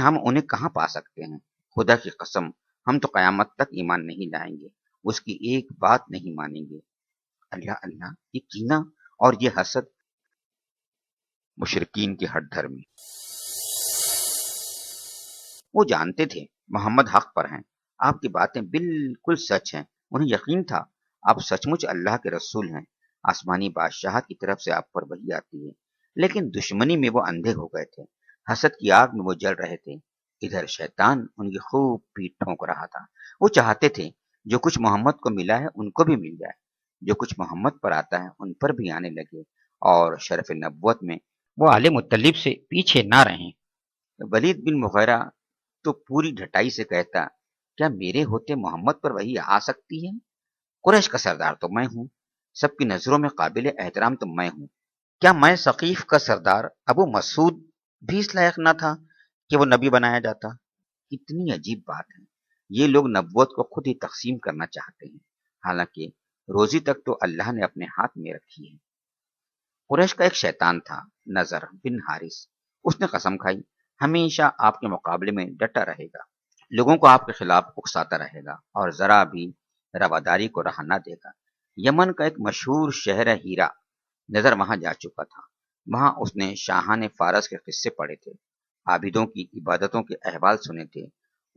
میں ہم انہیں کہاں پا سکتے ہیں؟ خدا کی قسم ہم تو قیامت تک ایمان نہیں لائیں گے، اس کی ایک بات نہیں مانیں گے۔ اللہ اللہ، یہ کینہ اور یہ حسد مشرکین کی ہٹ دھرمی۔ وہ جانتے تھے محمد حق پر ہیں، آپ کی باتیں بالکل سچ ہیں، انہیں یقین تھا آپ سچ مچ اللہ کے رسول ہیں، آسمانی بادشاہت کی طرف سے آپ پر وحی آتی ہے۔ لیکن دشمنی میں وہ اندھے ہو گئے تھے، حسد کی آگ میں وہ جل رہے تھے۔ ادھر شیطان ان کی خوب پیٹ ٹھونک رہا تھا۔ وہ چاہتے تھے جو کچھ محمد کو ملا ہے ان کو بھی مل جائے، جو کچھ محمد پر آتا ہے ان پر بھی آنے لگے، اور شرف نبوت میں وہ آل مطلب سے پیچھے نہ رہیں۔ ولید بن مغیرہ تو پوری ڈھٹائی سے کہتا، کیا میرے ہوتے محمد پر وحی آ سکتی ہے؟ قریش کا سردار تو میں ہوں، سب کی نظروں میں قابل احترام تو میں ہوں، کیا میں ثقیف کا سردار ابو مسعود بھی اس لائق نہ تھا کہ وہ نبی بنایا جاتا؟ اتنی عجیب بات ہے، یہ لوگ نبوت کو خود ہی تقسیم کرنا چاہتے ہیں، حالانکہ روزی تک تو اللہ نے اپنے ہاتھ میں رکھی ہے۔ قریش کا ایک شیطان تھا، نظر بن حارث، اس نے قسم کھائی ہمیشہ آپ کے مقابلے میں ڈٹا رہے گا، لوگوں کو آپ کے خلاف اکساتا رہے گا اور ذرا بھی رواداری کو رہا نہ دے گا۔ یمن کا ایک مشہور شہر ہے ہیرا، نظر وہاں جا چکا تھا، وہاں اس نے شاہان فارس کے قصے پڑھے تھے، عابدوں کی عبادتوں کے احوال سنے تھے،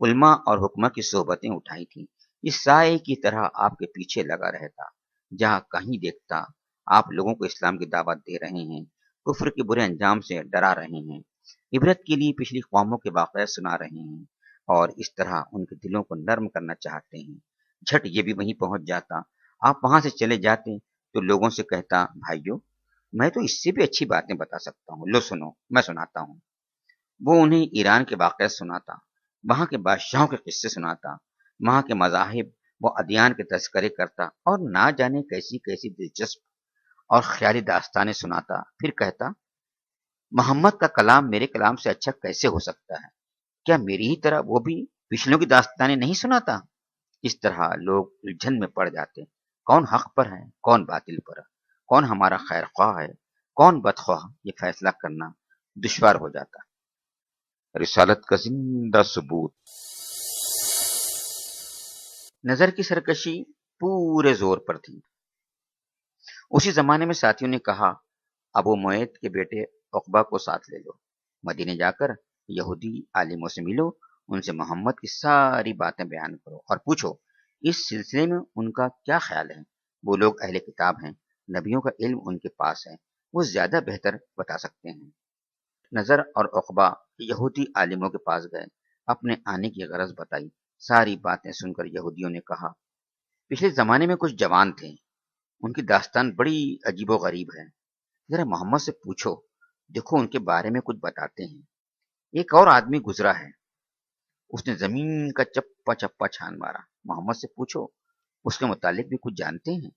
علماء اور حکمہ کی صحبتیں اٹھائی تھیں۔ اس سائے کی طرح آپ کے پیچھے لگا رہتا، جہاں کہیں دیکھتا آپ لوگوں کو اسلام کی دعوت دے رہے ہیں، کفر کے برے انجام سے ڈرا رہے ہیں، عبرت کے لیے پچھلی قوموں کے واقعات سنا رہے ہیں، اور اس طرح ان کے دلوں کو نرم کرنا چاہتے ہیں۔ جھٹ یہ بھی وہیں پہنچ جاتا، آپ وہاں سے چلے جاتے تو لوگوں سے کہتا، بھائیو میں تو اس سے بھی اچھی باتیں بتا سکتا ہوں، لو سنو میں سناتا ہوں۔ وہ انہیں ایران کے واقعات سناتا، وہاں کے بادشاہوں کے قصے سناتا، وہاں کے مذاہب و ادیان کے تذکرے کرتا، اور نہ جانے کیسی کیسی دلچسپ اور خیالی داستانیں سناتا۔ پھر کہتا، محمد کا کلام میرے کلام سے اچھا کیسے ہو سکتا ہے؟ کیا میری ہی طرح وہ بھی پچھلوں کی داستانیں نہیں سناتا؟ اس طرح لوگ الجھن میں پڑ جاتے، کون حق پر ہے کون باطل پر، کون ہمارا خیر خواہ ہے کون بدخواہ، یہ فیصلہ کرنا دشوار ہو جاتا۔ رسالت کا زندہ ثبوت۔ نظر کی سرکشی پورے زور پر تھی۔ اسی زمانے میں ساتھیوں نے کہا، ابو معیط کے بیٹے عقبہ کو ساتھ لے لو، مدینے جا کر یہودی عالموں سے ملو، ان سے محمد کی ساری باتیں بیان کرو اور پوچھو اس سلسلے میں ان کا کیا خیال ہے۔ وہ لوگ اہل کتاب ہیں، نبیوں کا علم ان کے پاس ہے، وہ زیادہ بہتر بتا سکتے ہیں۔ نظر اور عقبہ یہودی عالموں کے پاس گئے، اپنے آنے کی غرض بتائی۔ ساری باتیں سن کر یہودیوں نے کہا، پچھلے زمانے میں کچھ جوان تھے، ان کی داستان بڑی عجیب و غریب ہے، ذرا محمد سے پوچھو، دیکھو ان کے بارے میں کچھ بتاتے ہیں۔ ایک اور آدمی گزرا ہے، اس نے زمین کا چپا چپا چھان مارا، محمد سے پوچھو اس کے متعلق بھی کچھ جانتے ہیں۔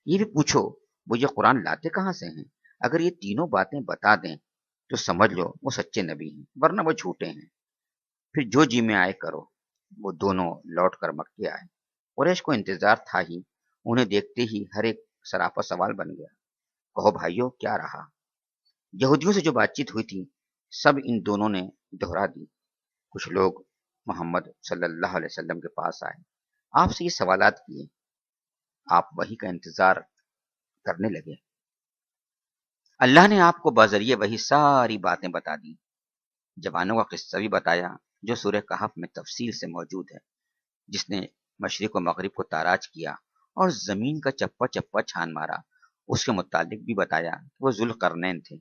یہ بھی پوچھو وہ یہ قرآن لاتے کہاں سے ہیں، اگر یہ تینوں باتیں بتا دیں تو سمجھ لو وہ سچے نبی ہیں، ورنہ وہ جھوٹے ہیں۔ پھر جو جی میں آئے کرو۔ وہ دونوں لوٹ کر مکے آئے۔ قریش کو انتظار تھا ہی، انہیں دیکھتے ہی ہر ایک سراپا سوال بن گیا، کہو بھائیو کیا رہا؟ یہودیوں سے جو بات چیت ہوئی تھی سب ان دونوں نے دہرا دی۔ کچھ لوگ محمد صلی اللہ علیہ وسلم کے پاس آئے، آپ سے یہ سوالات کیے، آپ وحی کا انتظار کرنے لگے۔ اللہ نے آپ کو بذریعہ وحی ساری باتیں بتا دی، جوانوں کا قصہ بھی بتایا جو سورہ کہف میں تفصیل سے موجود ہے، جس نے مشرق و مغرب کو تاراج کیا اور زمین کا چپا چپا چھان مارا۔ اس کے متعلق بھی بتایا کہ وہ ذوالقرنین تھے،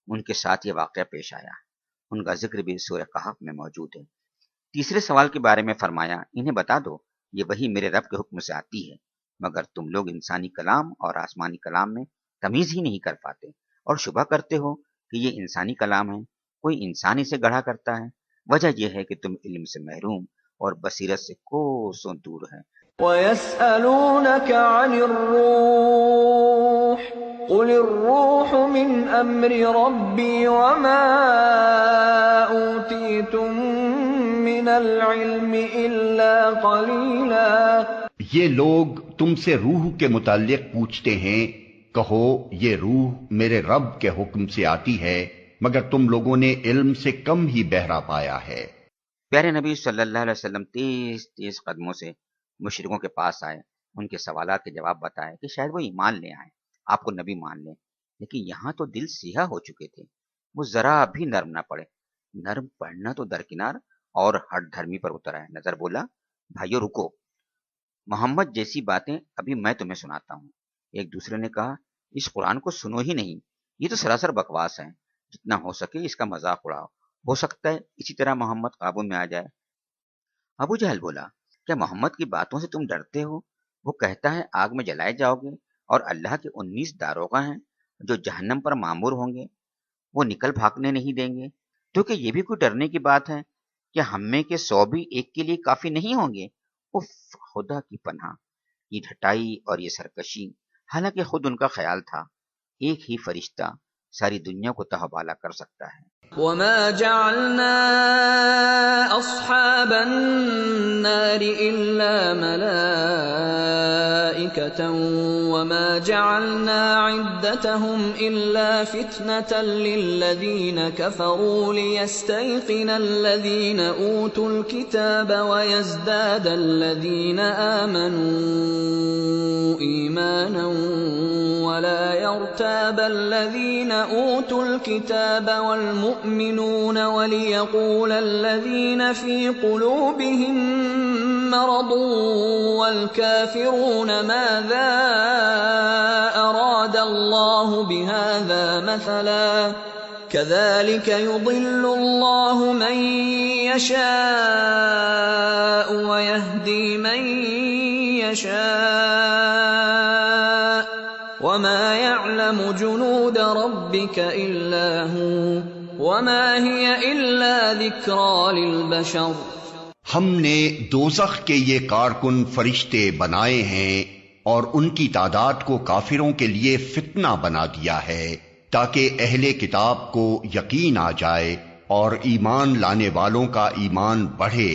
ان کے ساتھ یہ واقعہ پیش آیا، ان کا ذکر بھی سورہ کہف میں موجود ہے۔ تیسرے سوال کے بارے میں فرمایا، انہیں بتا دو یہ وحی میرے رب کے حکم سے آتی ہے، مگر تم لوگ انسانی کلام اور آسمانی کلام میں تمیز ہی نہیں کر پاتے اور شبہ کرتے ہو کہ یہ انسانی کلام ہے، کوئی انسان اسے گڑھا کرتا ہے۔ وجہ یہ ہے کہ تم علم سے محروم اور بصیرت سے کوسوں دور ہیں۔ وَيَسْأَلُونَكَ عَنِ الرُّوحِ قُلِ الرُّوحُ مِنْ أَمْرِ رَبِّي وَمَا أُوتِيتُم مِّنَ الْعِلْمِ إِلَّا قَلِيلًا۔ یہ لوگ تم سے روح کے متعلق پوچھتے ہیں، کہو یہ روح میرے رب کے حکم سے آتی ہے، مگر تم لوگوں نے علم سے کم ہی بہرا پایا ہے۔ پیارے نبی صلی اللہ علیہ وسلم تیز تیز قدموں سے مشرکوں کے پاس آئے، ان کے سوالات کے جواب بتائے کہ شاید وہ ایمان لے آئیں، آپ کو نبی مان لیں، لیکن یہاں تو دل سیاہ ہو چکے تھے، وہ ذرا بھی نرم نہ پڑے۔ نرم پڑنا تو درکنار اور ہٹ دھرمی پر اتر آئے، نظر بولا بھائیو رکو، محمد جیسی باتیں ابھی میں تمہیں سناتا ہوں۔ ایک دوسرے نے کہا اس قرآن کو سنو ہی نہیں، یہ تو سراسر بکواس ہے، جتنا ہو سکے اس کا مذاق اڑاؤ، ہو سکتا ہے اسی طرح محمد قابو میں آ جائے۔ ابو جہل بولا کیا محمد کی باتوں سے تم ڈرتے ہو؟ وہ کہتا ہے آگ میں جلائے جاؤ گے، اور اللہ کے 19 داروغہ ہیں جو جہنم پر معمور ہوں گے، وہ نکل بھاگنے نہیں دیں گے، تو کہ یہ بھی کوئی ڈرنے کی بات ہے کہ ہم میں کے 100 بھی ایک کے لیے کافی نہیں ہوں گے؟ اف، خدا کی پناہ، یہ ڈھٹائی اور یہ سرکشی، حالانکہ خود ان کا خیال تھا ایک ہی فرشتہ ساری دنیا کو تہبالا کر سکتا ہے۔ وما جعلنا أصحاب النار إلا ملائكة وما جعلنا عدتهم إلا فتنة للذين كفروا ليستيقن الذين أوتوا الكتاب ويزداد الذين آمنوا إيمانا ولا يرتاب الذين أوتوا الكتاب والمؤمنون وليقول الذين في قلوبهم مرض والكافرون ماذا أراد الله بهذا مثلا كذلك يضل الله من يشاء ويهدي من يشاء وما يعلم جنود ربك إلا هو وما هي إلا ذكرى للبشر۔ ہم نے دوزخ کے یہ کارکن فرشتے بنائے ہیں اور ان کی تعداد کو کافروں کے لیے فتنہ بنا دیا ہے تاکہ اہل کتاب کو یقین آ جائے اور ایمان لانے والوں کا ایمان بڑھے،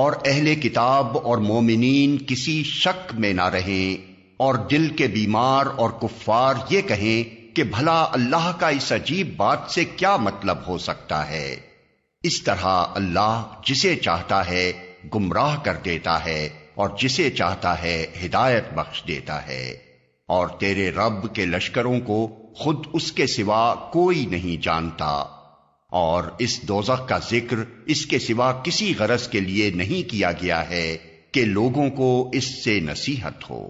اور اہل کتاب اور مومنین کسی شک میں نہ رہیں، اور دل کے بیمار اور کفار یہ کہیں کہ بھلا اللہ کا اس عجیب بات سے کیا مطلب ہو سکتا ہے۔ اس طرح اللہ جسے چاہتا ہے گمراہ کر دیتا ہے اور جسے چاہتا ہے ہدایت بخش دیتا ہے، اور تیرے رب کے لشکروں کو خود اس کے سوا کوئی نہیں جانتا، اور اس دوزخ کا ذکر اس کے سوا کسی غرض کے لیے نہیں کیا گیا ہے کہ لوگوں کو اس سے نصیحت ہو۔